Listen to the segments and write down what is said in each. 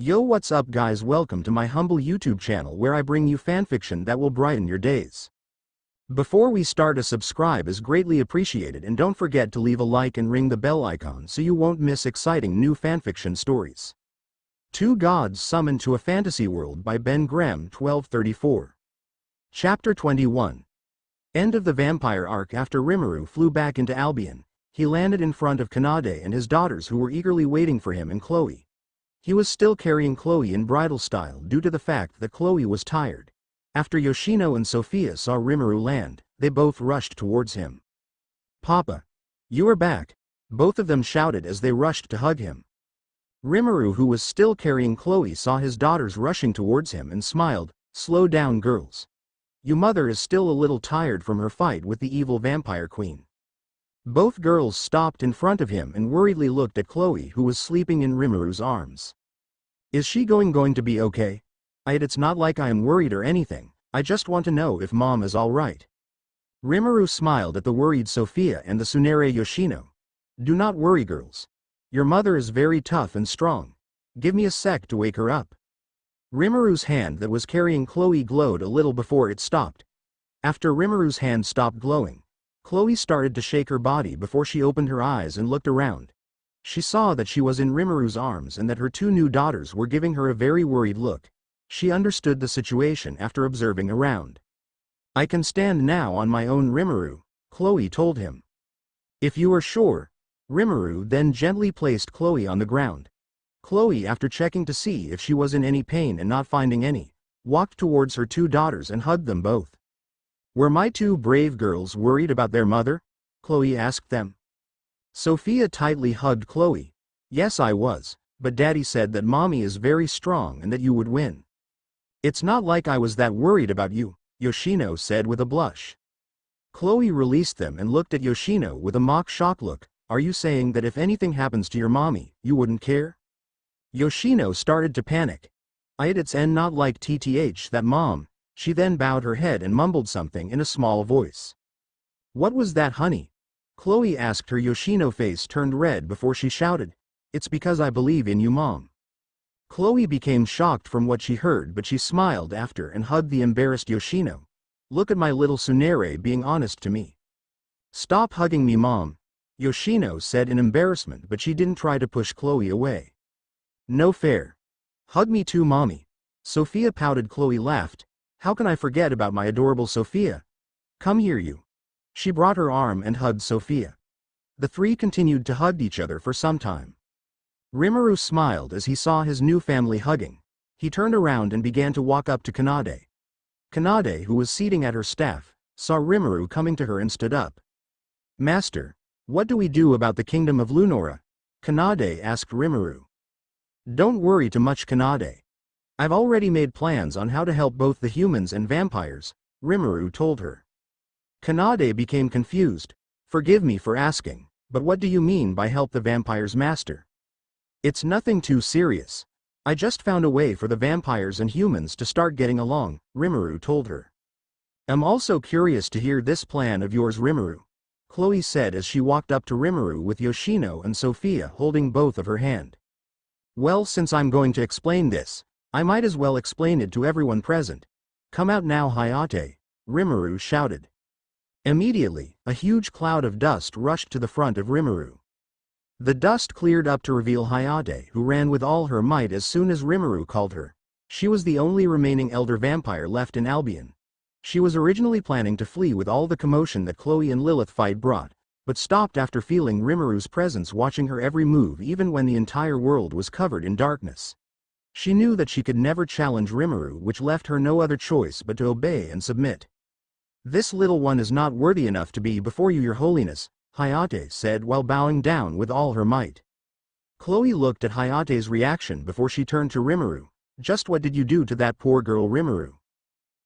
Yo, what's up guys, welcome to my humble YouTube channel where I bring you fanfiction that will brighten your days. Before we start, a subscribe is greatly appreciated, and don't forget to leave a like and ring the bell icon so you won't miss exciting new fanfiction stories. Two Gods Summoned to a Fantasy World by BenGrem1234. Chapter 21. End of the vampire arc. After Rimuru flew back into Albion, he landed in front of Kanade and his daughters, who were eagerly waiting for him and Chloe. He was still carrying Chloe in bridal style due to the fact that Chloe was tired. After Yoshino and Sophia saw Rimuru land, they both rushed towards him. "Papa! You are back!" both of them shouted as they rushed to hug him. Rimuru, who was still carrying Chloe, saw his daughters rushing towards him and smiled. "Slow down, girls. Your mother is still a little tired from her fight with the evil vampire queen." Both girls stopped in front of him and worriedly looked at Chloe, who was sleeping in Rimuru's arms. "Is she going to be okay? It's not like I am worried or anything, I just want to know if mom is alright." Rimuru smiled at the worried Sophia and the Tsunere Yoshino. "Do not worry, girls. Your mother is very tough and strong. Give me a sec to wake her up." Rimuru's hand that was carrying Chloe glowed a little before it stopped. After Rimuru's hand stopped glowing, Chloe started to shake her body before she opened her eyes and looked around. She saw that she was in Rimuru's arms and that her two new daughters were giving her a very worried look. She understood the situation after observing around. "I can stand now on my own, Rimuru," Chloe told him. "If you are sure." Rimuru then gently placed Chloe on the ground. Chloe, after checking to see if she was in any pain and not finding any, walked towards her two daughters and hugged them both. "Were my two brave girls worried about their mother?" Chloe asked them. Sophia tightly hugged Chloe. "Yes, I was, but Daddy said that Mommy is very strong and that you would win." "It's not like I was that worried about you," Yoshino said with a blush. Chloe released them and looked at Yoshino with a mock shock look. "Are you saying that if anything happens to your mommy, you wouldn't care?" Yoshino started to panic. "It's not like TTH that, Mom." She then bowed her head and mumbled something in a small voice. "What was that, honey?" Chloe asked. Her Yoshino face turned red before she shouted, "It's because I believe in you, Mom." Chloe became shocked from what she heard, but she smiled after and hugged the embarrassed Yoshino. "Look at my little Tsunere being honest to me." "Stop hugging me, Mom," Yoshino said in embarrassment, but she didn't try to push Chloe away. "No fair. Hug me too, Mommy." Sophia pouted. Chloe laughed. "How can I forget about my adorable Sophia? Come here, you." She brought her arm and hugged Sophia. The three continued to hug each other for some time. Rimuru smiled as he saw his new family hugging. He turned around and began to walk up to Kanade. Kanade, who was seating at her staff, saw Rimuru coming to her and stood up. "Master, what do we do about the kingdom of Lunor?" Kanade asked Rimuru. "Don't worry too much, Kanade. I've already made plans on how to help both the humans and vampires," Rimuru told her. Kanade became confused. "Forgive me for asking, but what do you mean by help the vampires, Master?" "It's nothing too serious. I just found a way for the vampires and humans to start getting along," Rimuru told her. "I'm also curious to hear this plan of yours, Rimuru," Chloe said as she walked up to Rimuru with Yoshino and Sophia holding both of her hand. "Well, since I'm going to explain this, I might as well explain it to everyone present. Come out now, Hayate," Rimuru shouted. Immediately, a huge cloud of dust rushed to the front of Rimuru. The dust cleared up to reveal Hayate, who ran with all her might as soon as Rimuru called her. She was the only remaining elder vampire left in Albion. She was originally planning to flee with all the commotion that Chloe and Lilith fight brought, but stopped after feeling Rimuru's presence watching her every move, even when the entire world was covered in darkness. She knew that she could never challenge Rimuru, which left her no other choice but to obey and submit. "This little one is not worthy enough to be before you, Your Holiness," Hayate said while bowing down with all her might. Chloe looked at Hayate's reaction before she turned to Rimuru. "Just what did you do to that poor girl, Rimuru?"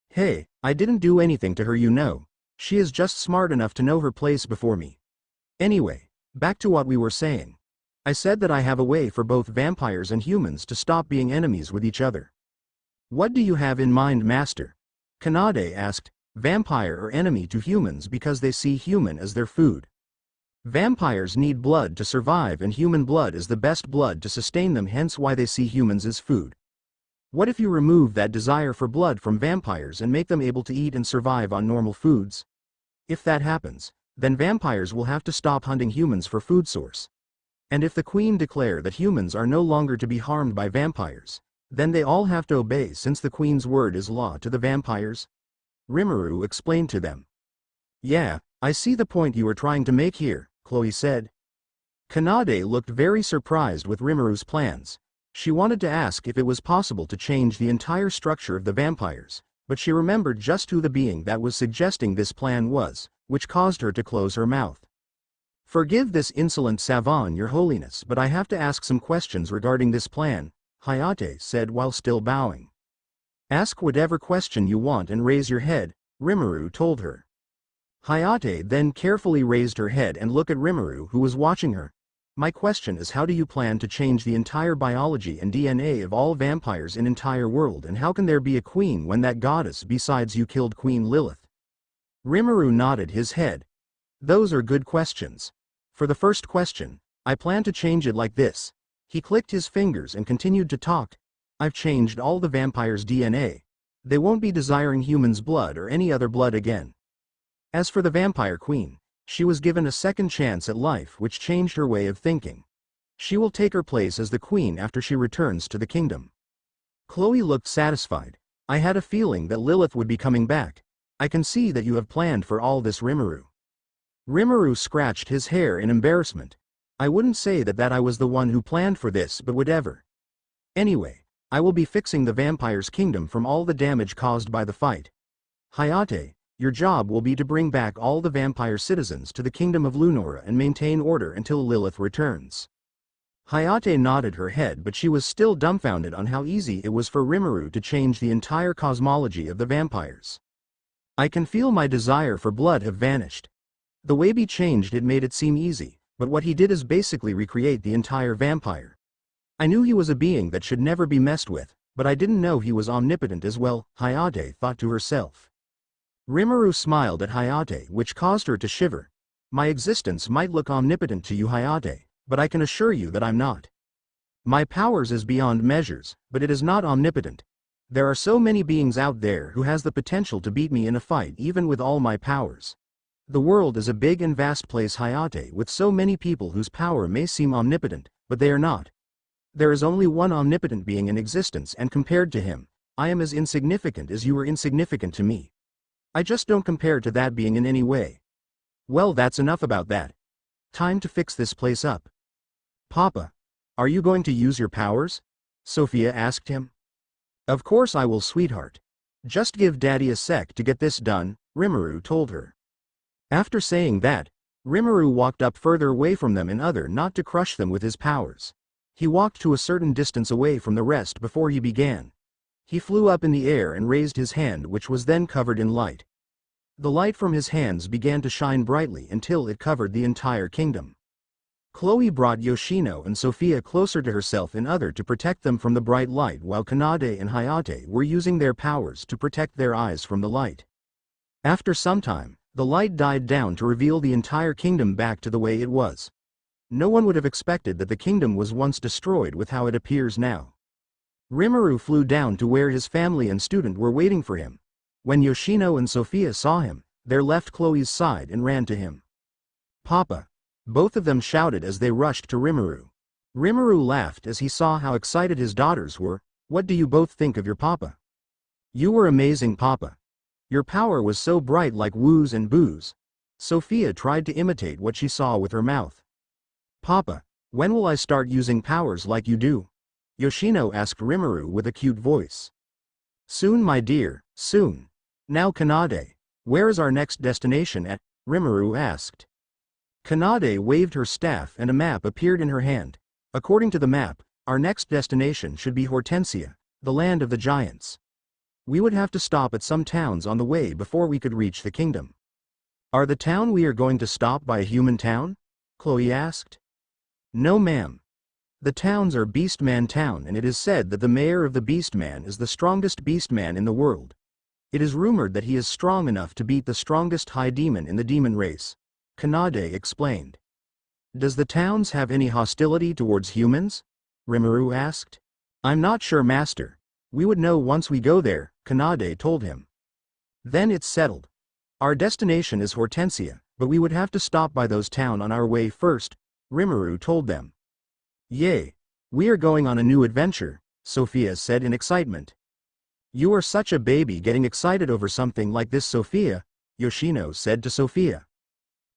"Hey, I didn't do anything to her, you know. She is just smart enough to know her place before me. Anyway, back to what we were saying. I said that I have a way for both vampires and humans to stop being enemies with each other." "What do you have in mind, Master?" Kanade asked. "Vampire or enemy to humans because they see human as their food." Vampires need blood to survive, and human blood is the best blood to sustain them, hence why they see humans as food. What if you remove that desire for blood from vampires and make them able to eat and survive on normal foods? If that happens, then vampires will have to stop hunting humans for food source. And if the queen declare that humans are no longer to be harmed by vampires, then they all have to obey, since the queen's word is law to the vampires. Rimuru explained to them. Yeah, I see the point you are trying to make here, Chloe said. Kanade looked very surprised with Rimuru's plans. She wanted to ask if it was possible to change the entire structure of the vampires, but she remembered just who the being that was suggesting this plan was, which caused her to close her mouth. Forgive this insolent savant, Your Holiness, but I have to ask some questions regarding this plan, Hayate said while still bowing. Ask whatever question you want and raise your head, Rimuru told her. Hayate then carefully raised her head and looked at Rimuru, who was watching her. My question is, how do you plan to change the entire biology and DNA of all vampires in entire world, and how can there be a queen when that goddess besides you killed Queen Lilith? Rimuru nodded his head. Those are good questions. For the first question, I plan to change it like this. He clicked his fingers and continued to talk. I've changed all the vampires' DNA. They won't be desiring humans' blood or any other blood again. As for the vampire queen, she was given a second chance at life, which changed her way of thinking. She will take her place as the queen after she returns to the kingdom. Chloe looked satisfied. I had a feeling that Lilith would be coming back. I can see that you have planned for all this, Rimuru. Rimuru scratched his hair in embarrassment. I wouldn't say that I was the one who planned for this, but whatever. Anyway, I will be fixing the vampire's kingdom from all the damage caused by the fight. Hayate, your job will be to bring back all the vampire citizens to the kingdom of Lunor and maintain order until Lilith returns. Hayate nodded her head, but she was still dumbfounded on how easy it was for Rimuru to change the entire cosmology of the vampires. I can feel my desire for blood have vanished. The way he changed it made it seem easy, but what he did is basically recreate the entire vampire. I knew he was a being that should never be messed with, but I didn't know he was omnipotent as well, Hayate thought to herself. Rimuru smiled at Hayate, which caused her to shiver. My existence might look omnipotent to you, Hayate, but I can assure you that I'm not. My powers is beyond measures, but it is not omnipotent. There are so many beings out there who has the potential to beat me in a fight even with all my powers. The world is a big and vast place, Hayate, with so many people whose power may seem omnipotent, but they are not. There is only one omnipotent being in existence, and compared to him, I am as insignificant as you were insignificant to me. I just don't compare to that being in any way. Well, that's enough about that. Time to fix this place up. Papa, are you going to use your powers? Sophia asked him. Of course I will, sweetheart. Just give Daddy a sec to get this done, Rimuru told her. After saying that, Rimuru walked up further away from them in order not to crush them with his powers. He walked to a certain distance away from the rest before he began. He flew up in the air and raised his hand, which was then covered in light. The light from his hands began to shine brightly until it covered the entire kingdom. Chloe brought Yoshino and Sophia closer to herself in order to protect them from the bright light, while Kanade and Hayate were using their powers to protect their eyes from the light. After some time, the light died down to reveal the entire kingdom back to the way it was. No one would have expected that the kingdom was once destroyed with how it appears now. Rimuru flew down to where his family and student were waiting for him. When Yoshino and Sophia saw him, they left Chloe's side and ran to him. Papa! Both of them shouted as they rushed to Rimuru. Rimuru laughed as he saw how excited his daughters were. What do you both think of your papa? You were amazing, Papa. Your power was so bright like woos and boos. Sophia tried to imitate what she saw with her mouth. Papa, when will I start using powers like you do? Yoshino asked Rimuru with a cute voice. Soon, my dear, soon. Now Kanade, where is our next destination at? Rimuru asked. Kanade waved her staff and a map appeared in her hand. According to the map, our next destination should be Hortensia, the land of the giants. We would have to stop at some towns on the way before we could reach the kingdom. Are the town we are going to stop by a human town? Chloe asked. No, ma'am. The towns are Beastman Town, and it is said that the mayor of the Beastman is the strongest beastman in the world. It is rumored that he is strong enough to beat the strongest high demon in the demon race. Kanade explained. Does the towns have any hostility towards humans? Rimuru asked. I'm not sure, master. We would know once we go there, Kanade told him. Then it's settled. Our destination is Hortensia, but we would have to stop by those towns on our way first, Rimuru told them. Yay! We are going on a new adventure, Sophia said in excitement. You are such a baby getting excited over something like this, Sophia, Yoshino said to Sophia.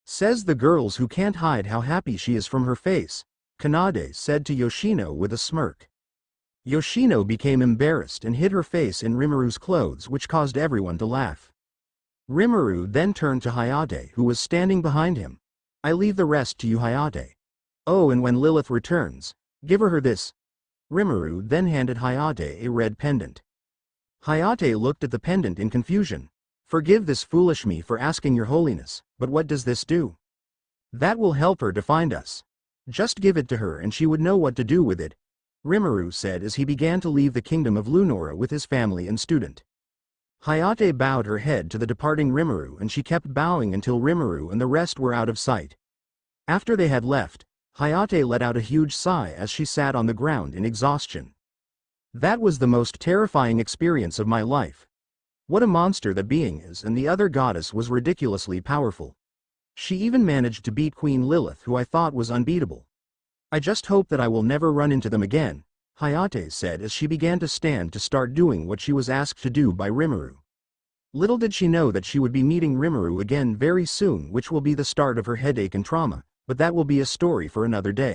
Says the girls who can't hide how happy she is from her face, Kanade said to Yoshino with a smirk. Yoshino became embarrassed and hid her face in Rimuru's clothes, which caused everyone to laugh. Rimuru then turned to Hayate, who was standing behind him. I leave the rest to you, Hayate. Oh, and when Lilith returns, give her this. Rimuru then handed Hayate a red pendant. Hayate looked at the pendant in confusion. Forgive this foolish me for asking your holiness, but what does this do? That will help her to find us. Just give it to her and she would know what to do with it, Rimuru said as he began to leave the kingdom of Lunor with his family and student. Hayate bowed her head to the departing Rimuru, and she kept bowing until Rimuru and the rest were out of sight. After they had left, Hayate let out a huge sigh as she sat on the ground in exhaustion. That was the most terrifying experience of my life. What a monster that being is, and the other goddess was ridiculously powerful. She even managed to beat Queen Lilith, who I thought was unbeatable. I just hope that I will never run into them again, Hayate said as she began to stand to start doing what she was asked to do by Rimuru. Little did she know that she would be meeting Rimuru again very soon, which will be the start of her headache and trauma, but that will be a story for another day.